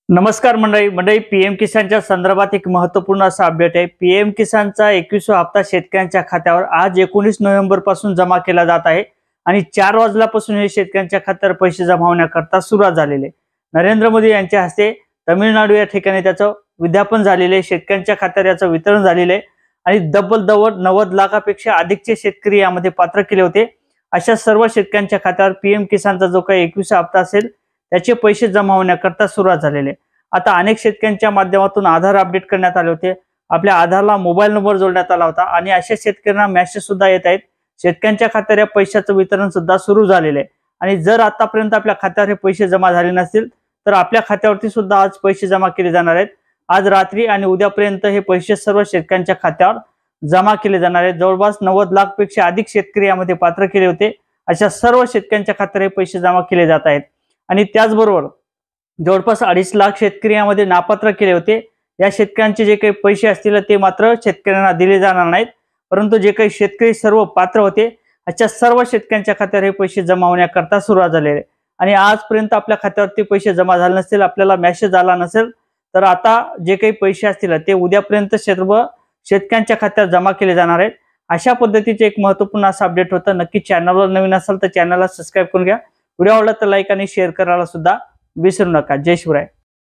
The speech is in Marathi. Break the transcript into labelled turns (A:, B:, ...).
A: नमस्कार मंडळी पीएम किसानच्या संदर्भात एक महत्त्वपूर्ण असा अपडेट आहे। पीएम किसानचा 21वा हप्ता शेतकऱ्यांच्या खात्यावर आज 19 नोव्हेंबर पासून जमा केला जात आहे आणि 4 वाजल्यापासून हे शेतकऱ्यांच्या खात्यावर पैसे जमा होण्याकरता सुरुवात झालेले। नरेंद्र मोदी यांच्या हस्ते तमिळनाडू या ठिकाणी त्याचं विज्ञापन झालेले, शेतकऱ्यांच्या खात्यावर याचं वितरण झालेले आणि तब्बल 90 लाखापेक्षा अधिकचे शेतकरी यामध्ये पात्र केले होते। अशा सर्व शेतकऱ्यांच्या खात्यावर पीएम किसानचा जो काही 21वा हप्ता असेल त्याचे पैसे जमा होण्याकरता सुरुवात झालेले। आता अनेक शेतकऱ्यांच्या माध्यमातून आधार अपडेट करण्यात आले होते, आपल्या आधारला मोबाईल नंबर जोडण्यात आला होता आणि अशा शेतकऱ्यांना मेसेज सुद्धा येत आहेत। शेतकऱ्यांच्या खात्यावर या पैशाचं वितरण सुद्धा सुरू झालेले आहे आणि जर आतापर्यंत आपल्या खात्यावर हे पैसे जमा झाले नसतील तर आपल्या खात्यावरती सुद्धा आज पैसे जमा केले जाणार आहेत। आज रात्री आणि उद्यापर्यंत हे पैसे सर्व शेतकऱ्यांच्या खात्यावर जमा केले जाणार आहेत। जवळपास 90 लाख पेक्षा अधिक शेतकरी यामध्ये पात्र केले होते। अशा सर्व शेतकऱ्यांच्या खात्यावर हे पैसे जमा केले जात आहेत आणि त्याचबरोबर जवळपास 2.5 लाख शेतकरी यामध्ये नापात्र केले होते। या शेतकऱ्यांचे जे काही पैसे असतील ते मात्र शेतकऱ्यांना दिले जाणार नाहीत, परंतु जे काही शेतकरी सर्व पात्र होते अशा सर्व शेतकऱ्यांच्या खात्यावर हे पैसे जमा होण्याकरता सुरुवात झालेली आहे आणि आजपर्यंत आपल्या खात्यावरती पैसे जमा झाले नसतील, आपल्याला मेसेज आला नसेल तर आता जे काही पैसे असतील ते उद्यापर्यंत सर्व शेतकऱ्यांच्या खात्यावर जमा केले जाणार आहेत। अशा पद्धतीचे एक महत्त्वपूर्ण असं अपडेट होतं। नक्की चॅनलवर नवीन असाल तर चॅनलला सबस्क्राइब करून घ्या। व्हिडिओ आवडला तर लाईक आणि शेअर करायला सुद्धा विसरू नका। जय शिवराय।